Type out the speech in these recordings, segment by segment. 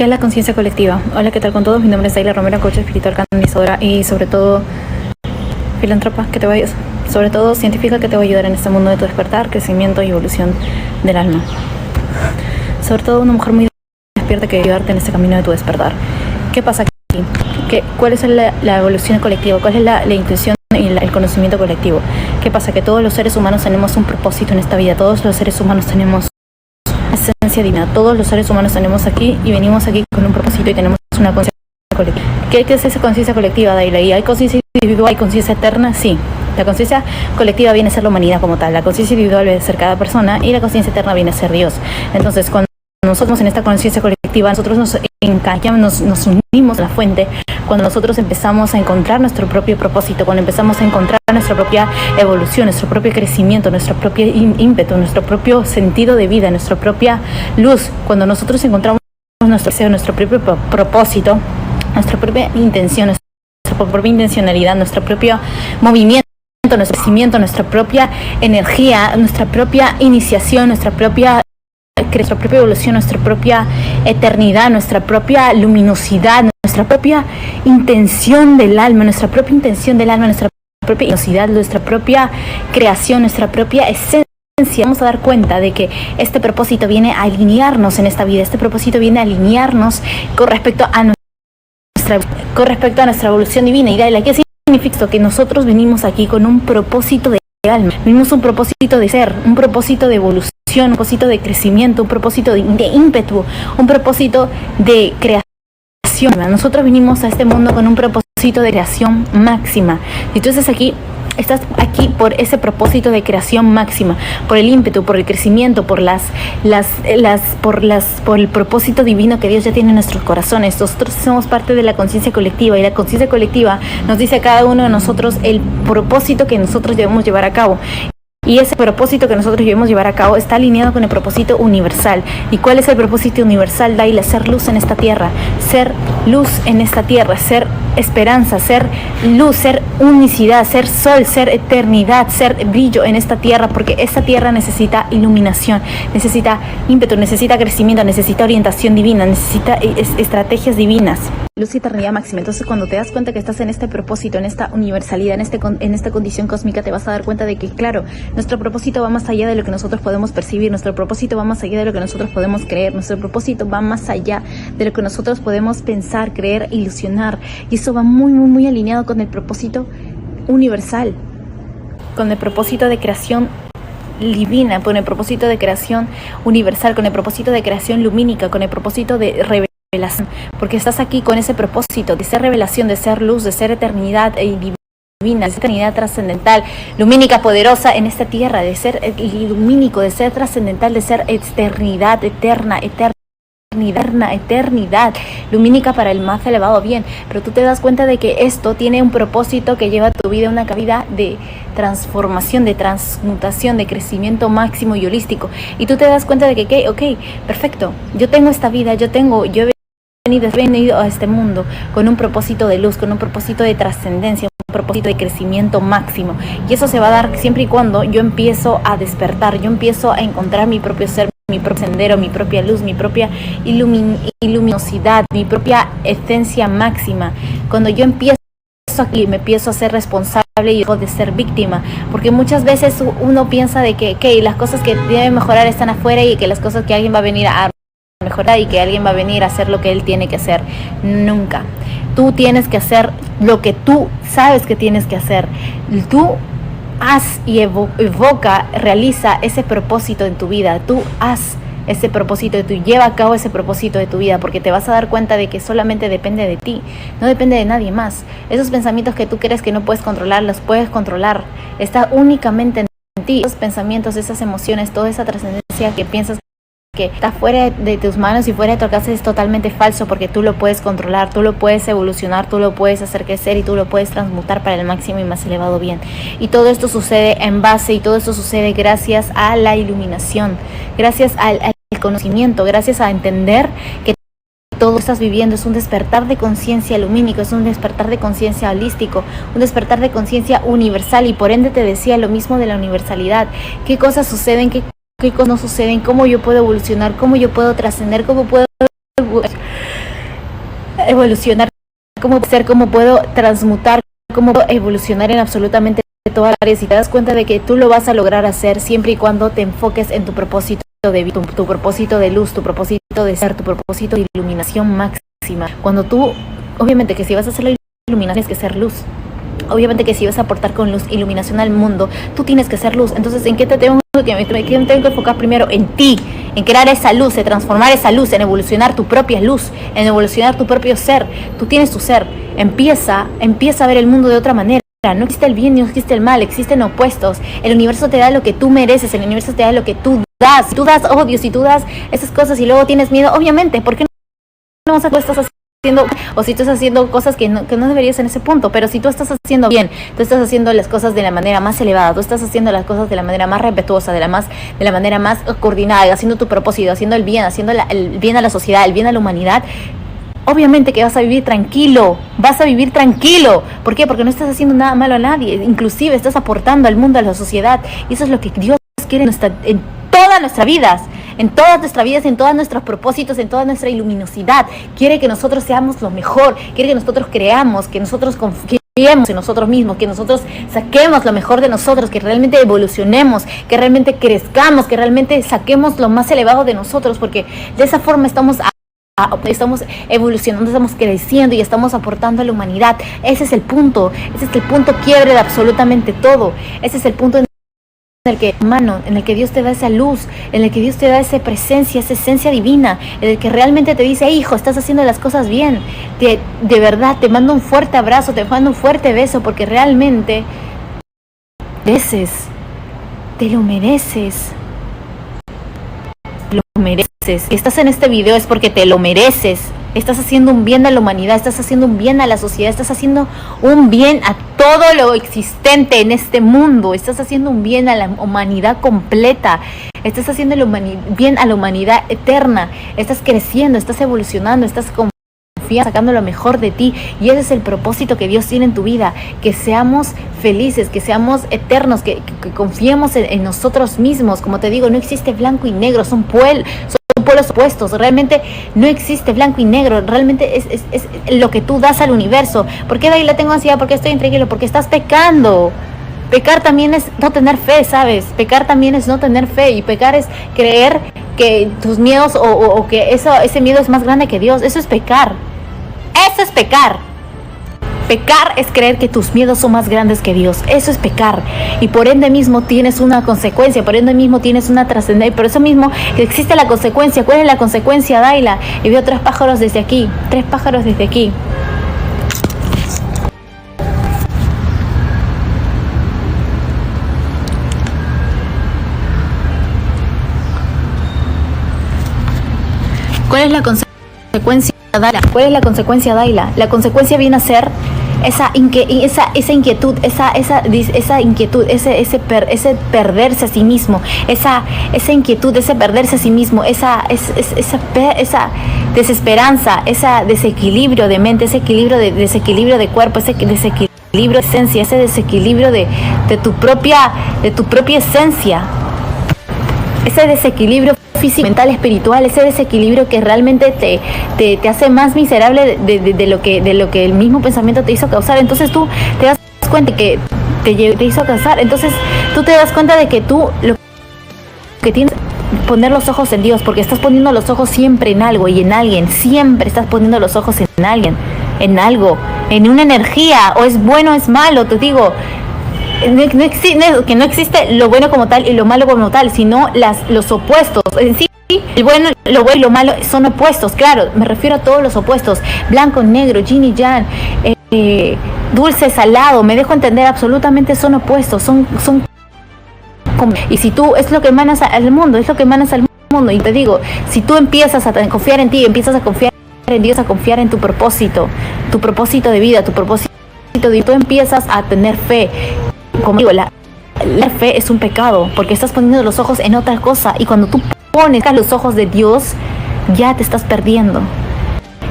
¿Qué es la conciencia colectiva? Hola, ¿qué tal con todos? Mi nombre es Daila Romero, coach espiritual, canalizadora y sobre todo filántropa, que te va a ayudar, sobre todo científica, que te va a ayudar en este mundo de tu despertar, crecimiento y evolución del alma. Sobre todo una mujer muy despierta que va a ayudarte en este camino de tu despertar. ¿Qué pasa aquí? ¿Cuál es la evolución colectiva? ¿Cuál es la intención y el conocimiento colectivo? ¿Qué pasa? Que todos los seres humanos tenemos un propósito en esta vida. Todos los seres humanos tenemos esencia divina. Todos los seres humanos tenemos aquí y venimos aquí con un propósito y tenemos una conciencia colectiva. ¿Qué es esa conciencia colectiva, Daila? ¿Y hay conciencia individual, hay conciencia eterna? Sí. La conciencia colectiva viene a ser la humanidad como tal. La conciencia individual viene a ser cada persona y la conciencia eterna viene a ser Dios. Entonces, cuando nosotros en esta conciencia colectiva, nosotros nos encallamos, nos unimos a la fuente, cuando nosotros empezamos a encontrar nuestro propio propósito, cuando empezamos a encontrar nuestra propia evolución, nuestro propio crecimiento, nuestro propio ímpetu, nuestro propio sentido de vida, nuestra propia luz, cuando nosotros encontramos nuestro deseo, nuestro propio propósito, nuestra propia intención, nuestra propia intencionalidad, nuestro propio movimiento, nuestro crecimiento, nuestra propia energía, nuestra propia iniciación, nuestra propia evolución, nuestra propia eternidad, nuestra propia luminosidad, nuestra propia intención del alma, nuestra propia luminosidad, nuestra propia creación, nuestra propia esencia. Vamos a dar cuenta de que este propósito viene a alinearnos en esta vida, este propósito viene a alinearnos con respecto a nuestra evolución divina. Y ¿qué significa esto? Que nosotros venimos aquí con un propósito de alma, venimos un propósito de ser, un propósito de evolución, un propósito de crecimiento, un propósito de ímpetu, un propósito de creación. Nosotros venimos a este mundo con un propósito de creación máxima. Y tú estás aquí por ese propósito de creación máxima, por el ímpetu, por el crecimiento, por el propósito divino que Dios ya tiene en nuestros corazones. Nosotros somos parte de la conciencia colectiva y la conciencia colectiva nos dice a cada uno de nosotros el propósito que nosotros debemos llevar a cabo. Y ese propósito que nosotros debemos llevar a cabo está alineado con el propósito universal. ¿Y cuál es el propósito universal, Daila? Ser luz en esta tierra, ser luz en esta tierra, ser esperanza, ser luz, ser unicidad, ser sol, ser eternidad, ser brillo en esta tierra, porque esta tierra necesita iluminación, necesita ímpetu, necesita crecimiento, necesita orientación divina, necesita estrategias divinas. Luz y eternidad máxima. Entonces, cuando te das cuenta que estás en este propósito, en esta universalidad, en esta condición cósmica, te vas a dar cuenta de que, claro, nuestro propósito va más allá de lo que nosotros podemos percibir, nuestro propósito va más allá de lo que nosotros podemos creer, nuestro propósito va más allá de lo que nosotros podemos pensar, creer, ilusionar. Y eso va muy, muy, muy alineado con el propósito universal, con el propósito de creación divina, con el propósito de creación universal, con el propósito de creación lumínica, con el propósito de revelación, porque estás aquí con ese propósito de ser revelación, de ser luz, de ser eternidad divina, de ser eternidad trascendental, lumínica, poderosa en esta tierra, de ser lumínico, de ser trascendental, de ser eternidad, eternidad, lumínica para el más elevado bien. Pero tú te das cuenta de que esto tiene un propósito que lleva a tu vida una vida de transformación, de transmutación, de crecimiento máximo y holístico. Y tú te das cuenta de que, ok, perfecto, yo tengo esta vida, yo he venido a este mundo con un propósito de luz, con un propósito de trascendencia, un propósito de crecimiento máximo. Y eso se va a dar siempre y cuando yo empiezo a despertar, yo empiezo a encontrar mi propio ser, mi propio sendero, mi propia luz, mi propia luminosidad, mi propia esencia máxima. Cuando yo empiezo aquí, me empiezo a ser responsable y dejo de ser víctima, porque muchas veces uno piensa de que las cosas que deben mejorar están afuera y que las cosas que alguien va a venir a mejorar y que alguien va a venir a hacer lo que él tiene que hacer. Nunca. Tú tienes que hacer lo que tú sabes que tienes que hacer. Tú haz y realiza ese propósito en tu vida. Tú haz ese propósito de tu, lleva a cabo ese propósito de tu vida, porque te vas a dar cuenta de que solamente depende de ti, no depende de nadie más. Esos pensamientos que tú crees que no puedes controlar, los puedes controlar. Está únicamente en ti. Esos pensamientos, esas emociones, toda esa trascendencia que piensas que está fuera de tus manos y fuera de tu alcance es totalmente falso, porque tú lo puedes controlar, tú lo puedes evolucionar, tú lo puedes hacer crecer y tú lo puedes transmutar para el máximo y más elevado bien. Y todo esto sucede en base, y todo esto sucede gracias a la iluminación, gracias al conocimiento, gracias a entender que todo lo que estás viviendo es un despertar de conciencia lumínico, es un despertar de conciencia holístico, un despertar de conciencia universal. Y por ende te decía lo mismo de la universalidad. ¿Qué cosas suceden? ¿Qué cosas no suceden? ¿Cómo yo puedo evolucionar? ¿Cómo yo puedo trascender? ¿Cómo puedo evolucionar como ser, cómo puedo transmutar, cómo puedo evolucionar en absolutamente todas las áreas, y te das cuenta de que tú lo vas a lograr hacer siempre y cuando te enfoques en tu propósito de vida, tu propósito de luz, tu propósito de ser, tu propósito de iluminación máxima. Cuando tú, obviamente que si vas a hacer la iluminación, tienes que ser luz. Obviamente que si vas a aportar con luz, iluminación al mundo, tú tienes que ser luz. Entonces, ¿en qué te tengo que enfocar primero? En ti, en crear esa luz, en transformar esa luz, en evolucionar tu propia luz, en evolucionar tu propio ser. Tú tienes tu ser. Empieza a ver el mundo de otra manera. No existe el bien, no existe el mal, existen opuestos. El universo te da lo que tú mereces, el universo te da lo que tú das. Si tú das odio, si tú das esas cosas y luego tienes miedo, obviamente, ¿por qué no tú estás haciendo, o si tú estás haciendo cosas que no deberías en ese punto? Pero si tú estás haciendo bien, tú estás haciendo las cosas de la manera más elevada, tú estás haciendo las cosas de la manera más respetuosa, de la manera más coordinada, haciendo tu propósito, haciendo el bien, haciendo el bien a la sociedad, el bien a la humanidad, obviamente que vas a vivir tranquilo. ¿Por qué? Porque no estás haciendo nada malo a nadie, inclusive estás aportando al mundo, a la sociedad, y eso es lo que Dios quiere en todas nuestras vidas, en todos nuestros propósitos, en toda nuestra luminosidad. Quiere que nosotros seamos lo mejor, quiere que nosotros creamos, que nosotros confiemos en nosotros mismos, que nosotros saquemos lo mejor de nosotros, que realmente evolucionemos, que realmente crezcamos, que realmente saquemos lo más elevado de nosotros, porque de esa forma estamos evolucionando, estamos creciendo y estamos aportando a la humanidad. Ese es el punto quiebre de absolutamente todo. Ese es el punto en el que Dios te da esa luz, en el que Dios te da esa presencia, esa esencia divina, en el que realmente te dice: hijo, estás haciendo las cosas bien. De verdad, te mando un fuerte abrazo, te mando un fuerte beso, porque realmente te lo mereces. Si estás en este video es porque te lo mereces. Estás haciendo un bien a la humanidad, estás haciendo un bien a la sociedad, estás haciendo un bien a todo lo existente en este mundo, estás haciendo un bien a la humanidad completa, estás haciendo bien a la humanidad eterna, estás creciendo, estás evolucionando, estás sacando lo mejor de ti, y ese es el propósito que Dios tiene en tu vida, que seamos felices, que seamos eternos, que confiemos en nosotros mismos. Como te digo, no existe blanco y negro, son polos opuestos. Realmente no existe blanco y negro, realmente es lo que tú das al universo. ¿Por qué de ahí la tengo ansiedad? ¿Por qué estoy intranquilo? Porque estás pecando. Pecar también es no tener fe, ¿sabes? Pecar también es no tener fe, y pecar es creer que tus miedos o que ese miedo es más grande que Dios. Eso es pecar. Eso es pecar. Pecar es creer que tus miedos son más grandes que Dios. Eso es pecar. Y por ende mismo tienes una consecuencia, por ende mismo tienes una trascendencia. Por eso mismo existe la consecuencia. ¿Cuál es la consecuencia, Daila? Y veo 3 pájaros desde aquí. 3 pájaros desde aquí. ¿Cuál es la consecuencia, Daila? ¿Cuál es la consecuencia, Daila? La consecuencia viene a ser esa inquietud, ese perderse a sí mismo, esa inquietud, ese perderse a sí mismo, esa desesperanza, ese desequilibrio de mente, ese desequilibrio de cuerpo, ese desequilibrio de esencia, ese desequilibrio de tu propia esencia, ese desequilibrio físico, mental, espiritual, ese desequilibrio que realmente te hace más miserable de lo que el mismo pensamiento te hizo causar. Entonces tú te das cuenta que te hizo causar. Entonces tú te das cuenta de que tú lo que tienes que poner los ojos en Dios, porque estás poniendo los ojos siempre en algo y en alguien. Siempre estás poniendo los ojos en alguien, en algo, en una energía, o es bueno o es malo. Te digo, que no existe lo bueno como tal y lo malo como tal, sino los opuestos. En sí, el bueno y lo malo son opuestos. Claro, me refiero a todos los opuestos: blanco, negro, yin y yang, dulce, salado. Me dejo entender, absolutamente son opuestos. Y si tú, es lo que emanas al mundo, y te digo, si tú empiezas a confiar en ti, empiezas a confiar en Dios, a confiar en tu propósito de vida, tú empiezas a tener fe. Como digo, la fe es un pecado, porque estás poniendo los ojos en otra cosa, y cuando tú pones los ojos de Dios, ya te estás perdiendo.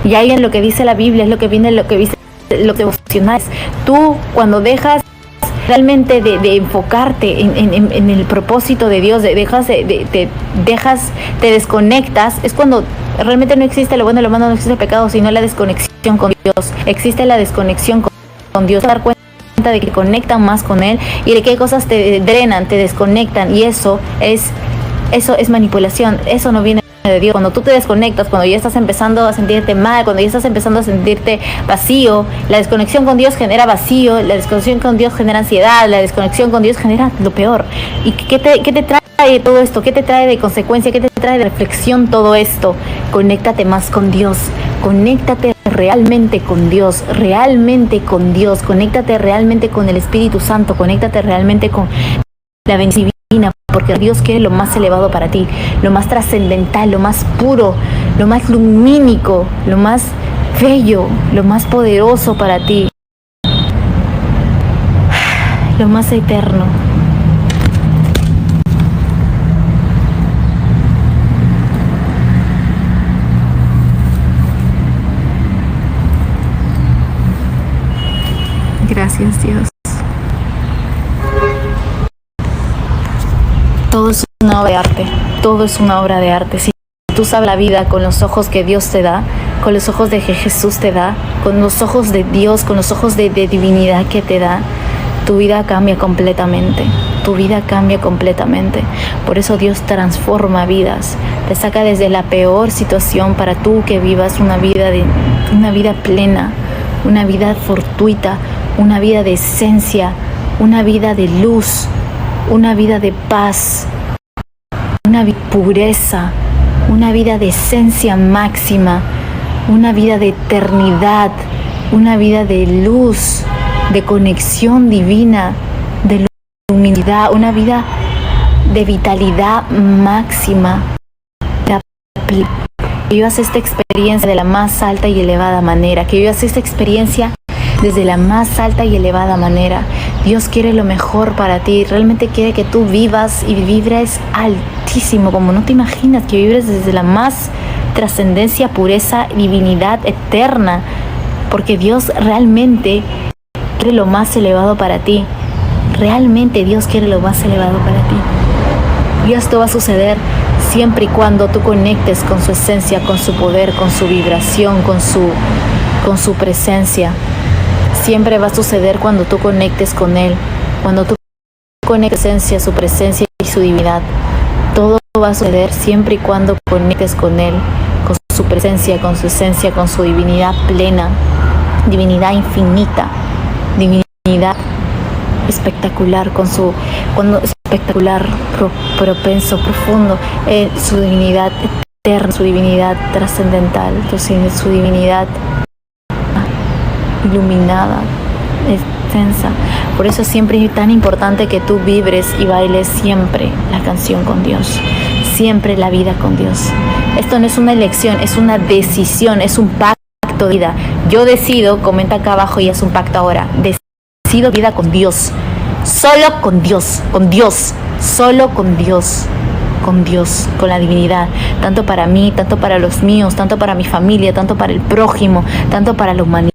Y ahí en lo que dice la Biblia, es lo que viene, lo que dice, lo devocional. Tú, cuando dejas realmente de enfocarte en el propósito de Dios, te desconectas, es cuando realmente no existe lo bueno y lo malo, no existe el pecado, sino la desconexión con Dios. Existe la desconexión con Dios, dar cuenta de que conectan más con Él y de qué cosas te drenan, te desconectan, y eso es manipulación, eso no viene de Dios. Cuando tú te desconectas, cuando ya estás empezando a sentirte mal, cuando ya estás empezando a sentirte vacío, la desconexión con Dios genera vacío, la desconexión con Dios genera ansiedad, la desconexión con Dios genera lo peor. ¿Y qué te trae todo esto? ¿Qué te trae de consecuencia? ¿Qué te trae de reflexión todo esto? Conéctate más con Dios, conéctate realmente con Dios, conéctate realmente con el Espíritu Santo, conéctate realmente con la bendición divina, porque Dios quiere lo más elevado para ti, lo más trascendental, lo más puro, lo más lumínico, lo más bello, lo más poderoso para ti, lo más eterno. Gracias, Dios. Todo es una obra de arte, todo es una obra de arte. Si tú sabes la vida con los ojos que Dios te da, con los ojos de que Jesús te da, con los ojos de Dios, con los ojos de divinidad que te da, tu vida cambia completamente. Tu vida cambia completamente. Por eso Dios transforma vidas, te saca desde la peor situación para tú que vivas una vida plena, una vida fortuita, una vida de esencia, una vida de luz, una vida de paz, una vida de pureza, una vida de esencia máxima, una vida de eternidad, una vida de luz, de conexión divina, de luminosidad, una vida de vitalidad máxima. Que vivas esta experiencia de la más alta y elevada manera, que vivas esta experiencia desde la más alta y elevada manera. Dios quiere lo mejor para ti, realmente quiere que tú vivas y vibres altísimo, como no te imaginas, que vibres desde la más trascendencia, pureza, divinidad eterna, porque Dios realmente quiere lo más elevado para ti. Realmente Dios quiere lo más elevado para ti. Y esto va a suceder siempre y cuando tú conectes con su esencia, con su poder, con su vibración, con su presencia. Siempre va a suceder cuando tú conectes con Él, cuando tú conectes su presencia y su divinidad. Todo va a suceder siempre y cuando conectes con Él, con su presencia, con su esencia, con su divinidad plena, divinidad infinita, divinidad espectacular, espectacular, propenso, profundo, su divinidad eterna, su divinidad trascendental, su divinidad iluminada, extensa. Por eso siempre es tan importante que tú vibres y bailes siempre la canción con Dios, siempre la vida con Dios. Esto no es una elección, es una decisión, es un pacto de vida. Yo decido, comenta acá abajo y es un pacto ahora, decido vida con Dios, solo con Dios, solo con Dios, con la divinidad, tanto para mí, tanto para los míos, tanto para mi familia, tanto para el prójimo, tanto para la humanidad,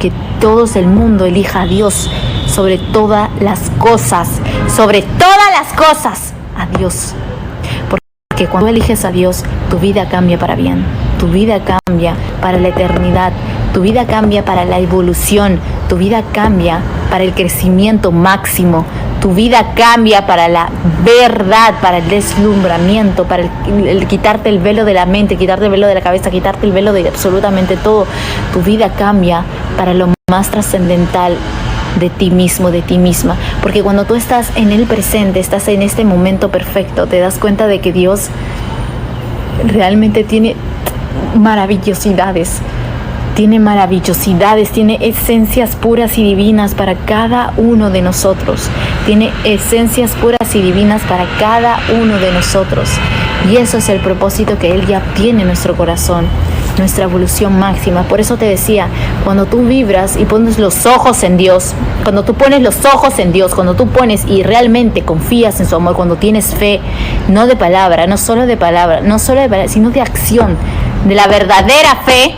que todo el mundo elija a Dios sobre todas las cosas, a Dios. Porque cuando eliges a Dios, tu vida cambia para bien, tu vida cambia para la eternidad, tu vida cambia para la evolución, tu vida cambia para el crecimiento máximo, tu vida cambia para la verdad, para el deslumbramiento, para el quitarte el velo de la mente, quitarte el velo de la cabeza, quitarte el velo de absolutamente todo. Tu vida cambia para lo más trascendental de ti mismo, de ti misma. Porque cuando tú estás en el presente, estás en este momento perfecto, te das cuenta de que Dios realmente tiene maravillosidades, tiene esencias puras y divinas para cada uno de nosotros. Tiene esencias puras y divinas para cada uno de nosotros. Y eso es el propósito que Él ya tiene en nuestro corazón, nuestra evolución máxima. Por eso te decía, cuando tú vibras y pones los ojos en Dios, cuando tú pones y realmente confías en su amor, cuando tienes fe, no solo de palabra, sino de acción, de la verdadera fe,